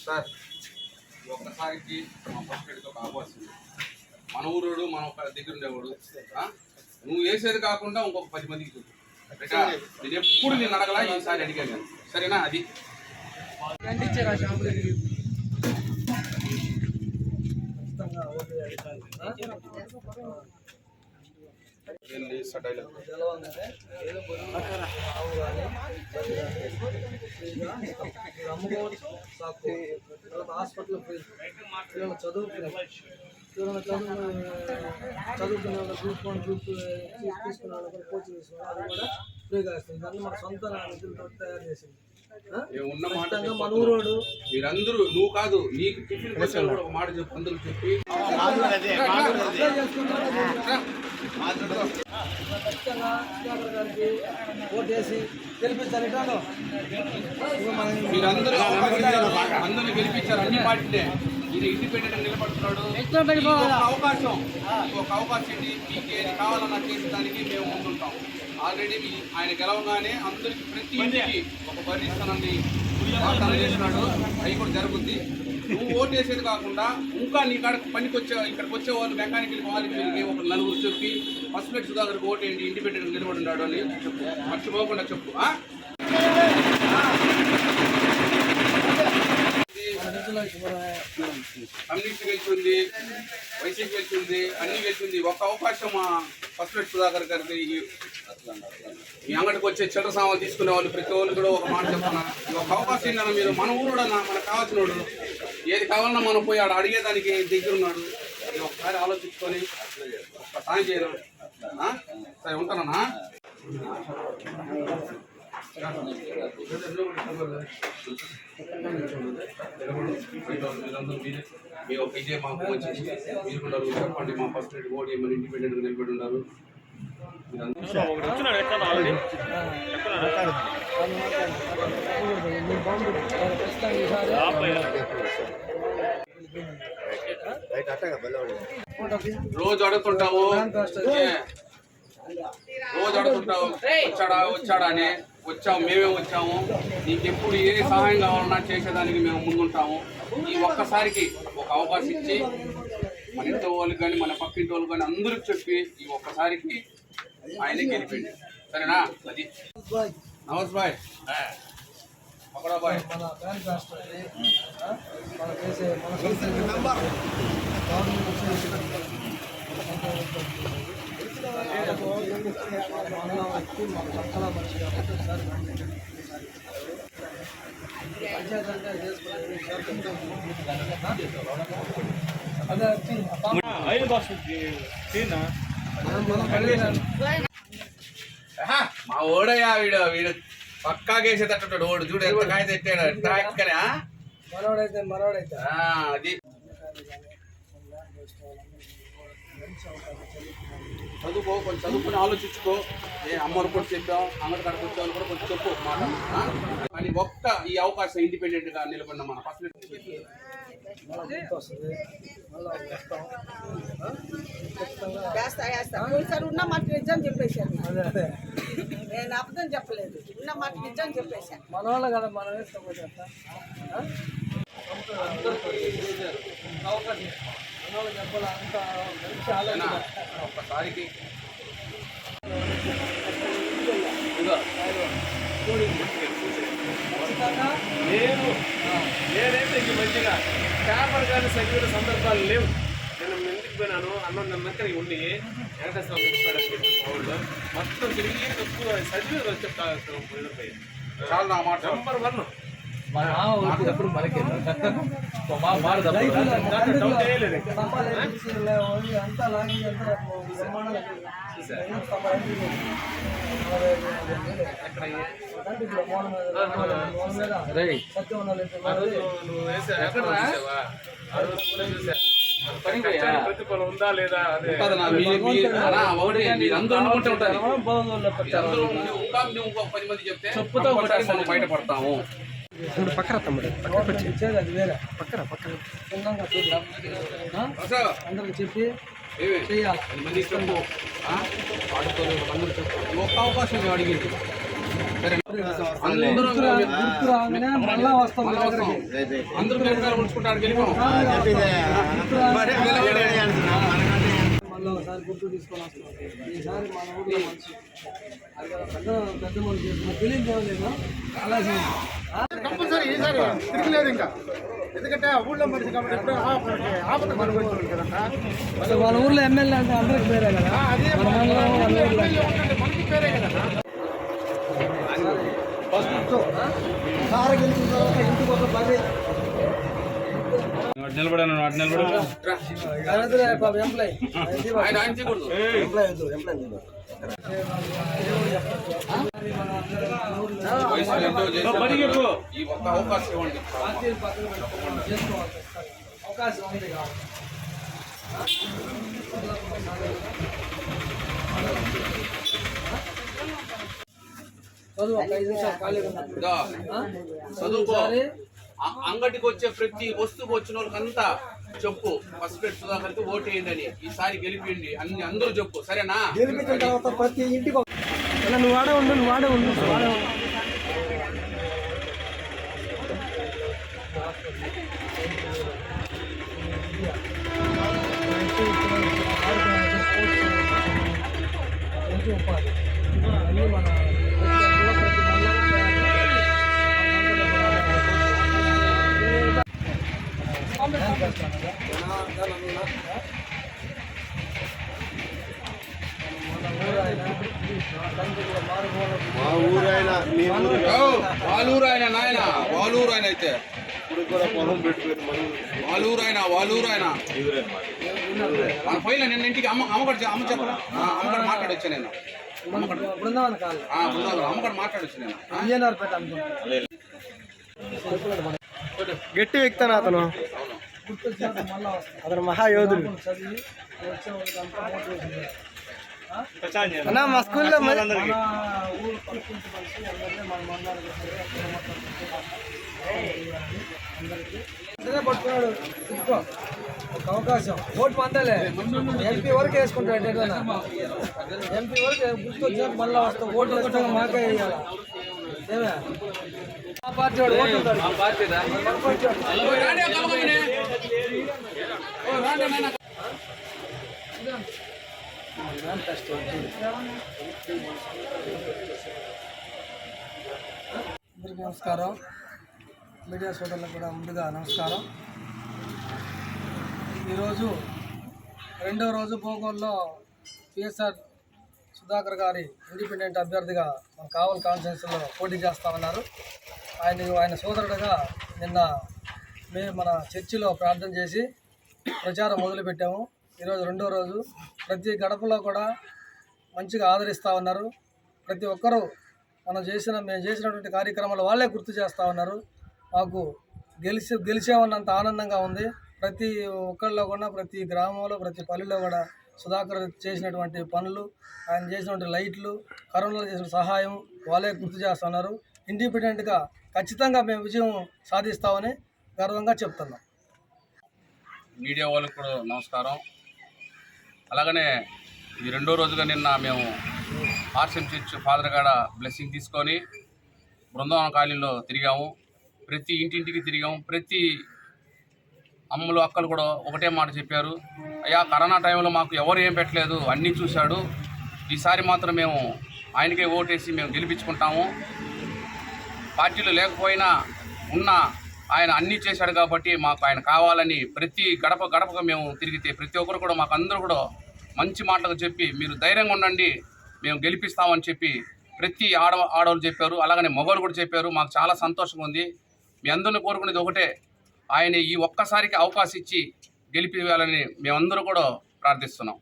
Sir ఒక్కసారికి మా పక్కడితో కావాల్సింది మన ఊరోడు మన దగ్గర ఉండేవాడు. నువ్వు వేసేది కాకుండా ఇంకొక 10 మందికి చూపు. నేను ఎప్పుడు నేను అడగలా, ఈసారి అడిగాను. సరేనా? అది అమ్ముకోవచ్చు, హాస్పిటల్ చదువుకునే వాళ్ళు గ్రూప్ 1 గ్రూప్ తీసుకునే వాళ్ళు కోచింగ్ తీసుకునే అది కూడా ఫ్రీగా వస్తుంది. దాన్ని మన సొంత నిధులతో తయారు చేసింది. మన ఊరోడు మీరందరూ, నువ్వు కాదు, నీకు టిఫిన్ కోసం కూడా ఒక మాట చెప్పు, అందరూ చెప్పి ఓటేసి గెలిపించాలి. మీరందరూ అందరూ గెలిపించారు, అన్ని పార్టీలే. ఇది ఇండిపెండెంట్ నిలబడుతున్నాడు. అవకాశం ఏంటి? మీకు ఏది కావాలన్నా చేసేదానికి మేము ముందుంటాం. ఆల్రెడీ ఆయన గెలవగానే అందరికి ప్రతి ఇంటికి ఒక బర్రె ఇస్తానని వాగ్దానం చేస్తున్నాడు. అవి కూడా జరుగుద్ది. నువ్వు ఓటేసేది కాకుండా ఇంకా నీ కాడకు పనికి ఇక్కడికి వచ్చే వాళ్ళు మెకానికల్ వాళ్ళకి ఒక నలుగురు చెప్పి ఫస్ట్ ప్లేట్ సుధాకర్కి ఓటేయండి, ఇండిపెండెంట్ నిలబడి ఉన్నాడు అని చెప్పు. మర్చిపోకుండా చెప్పు. కమ్యూనిస్ట్ గెలిచింది, వైసీపీ గెలిచింది, అన్ని గెలిచింది. ఒక అవకాశం మా ఫస్ట్ ప్లేట్ సుధాకర్ గారికి మీ అంగడికి వచ్చే చిల్లర సామాన్లు తీసుకునే వాళ్ళు ప్రతి వాళ్ళు కూడా ఒక మాట చెప్తున్నా. ఒక అవకాశం ఏంటన్నా, మీరు మన ఊరుడన్నా, మనకు కావాల్సినోడు, ఏది కావాలన్నా మనం పోయి ఆడ అడిగేదానికి దగ్గర ఉన్నాడు. అది ఒకసారి ఆలోచించుకొని ఒక సాయం చేయరు. సరే, ఉంటానన్నా. మీ ఒక ఇదే మాకు మంచి మీరు కూడా చెప్పండి. మా ఫస్ట్ రేట్ ఓడి ఏమని ఇండిపెండెంట్గా నిలబడి ఉన్నారు. రోజు అడుగుతుంటావు వచ్చాడా అని. వచ్చాము, మేమే వచ్చాము. నీకు ఎప్పుడు ఏ సహాయం కావాలన్నా చేసేదానికి మేము ముందుంటాము. ఈ ఒక్కసారికి ఒక అవకాశం ఇచ్చి మన ఇంట్లో వాళ్ళకి కానీ మన పక్కింటి వాళ్ళకి కానీ అందరికి చెప్పి ఈ ఒక్కసారికి ఆయనే గెలిపిండి. సరేనా? అది నమస్తే బాయ్. పక్కడా బాయ్. మా ఓడయ్యా, వీడు పక్కా వేసేటట్టు ఓడు చూడు ఎంత కాయ తెట్టాడు. మనోడైతే అది చదువుకో, కొంచెం చదువుకుని ఆలోచించుకో. అమ్మవారు కూడా చెప్పాం, అంగడి కాడికి వచ్చే వాళ్ళు కూడా కొంచెం చెప్పు మాట. కానీ ఒక్క ఈ అవకాశం ఇండిపెండెంట్ గా నిలబడిన మన ఫస్ట్ ఉన్న మాట నిజం చెప్పేశాను. నేను అబద్ధం చెప్పలేదు, ఉన్న మాట నిజం చెప్పేశాను. మన వాళ్ళ కదా మనం ఒక్కసారికి నేనైతే ఇంక మంచిగా పేపర్ కానీ చదివిన సందర్భాలు లేవు. నేను ఎందుకు పోయినాను అన్నం నమ్మకం ఉండి వెంకటేశ్వర వాళ్ళు మొత్తం తిరిగి తక్కువ చదివి చెప్తాయి. చాలా నా మాట నెంబర్ 1 ఎప్పుడు మనకి అంతా లాగి ప్రతిఫలం ఉందా లేదా బయటపడతాము. పక్కన తమ్ముడు ఇచ్చేది అది వేరే. పక్కన అందరికి చెప్పి చేయాలి. ఒక్క అవకాశం అడిగింది. అందరూ గుర్తు రాగానే మళ్ళా వస్తాం మీ దగ్గరికి. అందరూ మిరపకాయలు ఉంచుకుంటాడు గెలిపాం. మళ్ళీ ఒకసారి గుర్తు తీసుకొని వస్తాం. ఈసారి మన ఊళ్ళో మంచి పెద్ద మనిషి చేస్తున్నా తెలియదు లేదు అలా కంపల్సరీ ఈసారి తిరగలేదు ఇంకా, ఎందుకంటే ఊళ్ళో మనిషి కాబట్టి ఎప్పుడో ఆపద కనుగొచ్చింది కదా. అసలు వాళ్ళ ఊర్లో ఎమ్మెల్యే అంటే అందరికి పేరే కదా, మన మండలం వాళ్ళ ఊర్లో మనకి పేరే కదా. సార్ గెలిచిన తర్వాత ఇంటికి ఒక 10 నిలబడాను ఎంప్లాయ్ ఈ ఒక్క అవకాశం ఇవ్వండి. చేసుకోవాలి అవకాశం ఉంది చదువు ఒక 5 నిమిషాలు ఖాళీగా ఉన్నప్పుడు చదువుకో. అంగడికి వచ్చే ప్రతి వస్తువు వచ్చిన వాళ్ళకంతా చెప్పు పసుపెట్టు సుధాకర్కి ఓటేయండి అని, ఈసారి గెలిపిండి అన్ని అందరూ చెప్పు, సరేనా? గెలిపించిన తర్వాత ప్రతి ఇంటికి నువ్వు వాడే ఉండు ఉపాధి అన్నీ మన వాలూరు ఆయన నాయన, వాలూరు ఆయన అయితే వాలూరు ఆయన మన పైన నిన్న ఇంటికి అమ్మగడ చెప్పరా, అమ్మగడ మాట్లాడొచ్చా నేను, బృందావన కాదు అమ్మగడ మాట్లాడొచ్చు నేను. విజయనగరపేట అనుకుంటా గట్టి వ్యక్తి అతను, గుర్తొచ్చినట్టు మళ్ళా అతను మహాయోధుడు. చదివి వచ్చే వాళ్ళకి అంతా మోటివేషన్ అన్న మా స్కూల్లో మన ఊరు పరిస్థితి కలిసి అందరినీ మన మండలానికి అందరికీ పట్టుకున్నాడు. ఇంకో ఒక అవకాశం ఓటు మందలే ఎంపీ వరకు వేసుకుంటాడు. ఏదైనా ఎంపీ వరకు గుర్తొచ్చాక మళ్ళీ వస్తాం, ఓట్లు వస్తాక మాకే వేయాలి. ఏమే మా పార్టీ వాడు ఓటు ఉంటాడు. అందరికీ నమస్కారం. మీడియా సోదరులకు కూడా ముందుగా నమస్కారం. ఈరోజు 2వ రోజు భోగోల్లో పిఎస్ఆర్ సుధాకర్ గారి ఇండిపెండెంట్ అభ్యర్థిగా మన కావల్ కాన్స్టిట్యున్సీలో పోటీ చేస్తామన్నారు. ఆయన సోదరుడుగా నిన్న మేము మన చర్చిలో ప్రార్థన చేసి ప్రచారం మొదలుపెట్టాము. ఈరోజు 2వ రోజు. ప్రతి గడపలో కూడా మంచిగా ఆదరిస్తూ ఉన్నారు. ప్రతి ఒక్కరూ మేము చేసినటువంటి కార్యక్రమాలు వాళ్ళే గుర్తు చేస్తూ ఉన్నారు. మాకు గెలిచామన్నంత ఆనందంగా ఉంది. ప్రతి ఒక్కళ్ళలో కూడా, ప్రతి గ్రామంలో, ప్రతి పల్లెలో కూడా సుధాకర్ చేసినటువంటి పనులు, ఆయన చేసినటువంటి లైట్లు, కరోనాలో చేసిన సహాయం వాళ్ళే గుర్తు చేస్తున్నారు. ఇండిపెండెంట్గా ఖచ్చితంగా మేము విజయం సాధిస్తామని గర్వంగా చెప్తున్నాం. మీడియా వాళ్ళకు కూడా నమస్కారం. అలాగనే ఈ 2వ రోజుగా నిన్న మేము ఆర్సిఎం చర్చ్ ఫాదర్ గాడ బ్లెస్సింగ్ తీసుకొని బృందావన కాలనీలో తిరిగాము. ప్రతి ఇంటింటికి తిరిగాము. ప్రతి అమ్మలు అక్కలు కూడా ఒకటే మాట చెప్పారు, అయ్యా కరోనా టైంలో మాకు ఎవరు ఏం పెట్టలేదు, అన్నీ చూశాడు, ఈసారి మాత్రం మేము ఆయనకే ఓటేసి మేము గెలిపించుకుంటాము, పార్టీలు లేకపోయినా ఉన్న ఆయన అన్నీ చేశాడు కాబట్టి మాకు ఆయన కావాలని ప్రతి గడపగా మేము తిరిగితే ప్రతి ఒక్కరు కూడా మాకు అందరూ కూడా మంచి మాటలు చెప్పి మీరు ధైర్యంగా ఉండండి, మేము గెలిపిస్తామని చెప్పి ప్రతి ఆడవాళ్ళు చెప్పారు. అలాగనే మగవాళ్ళు కూడా చెప్పారు. మాకు చాలా సంతోషంగా ఉంది. మీ అందరిని కోరుకునేది ఒకటే, ఆయన ఈ ఒక్కసారికి అవకాశం ఇచ్చి గెలిపివ్వాలని మేమందరూ కూడా ప్రార్థిస్తున్నాం.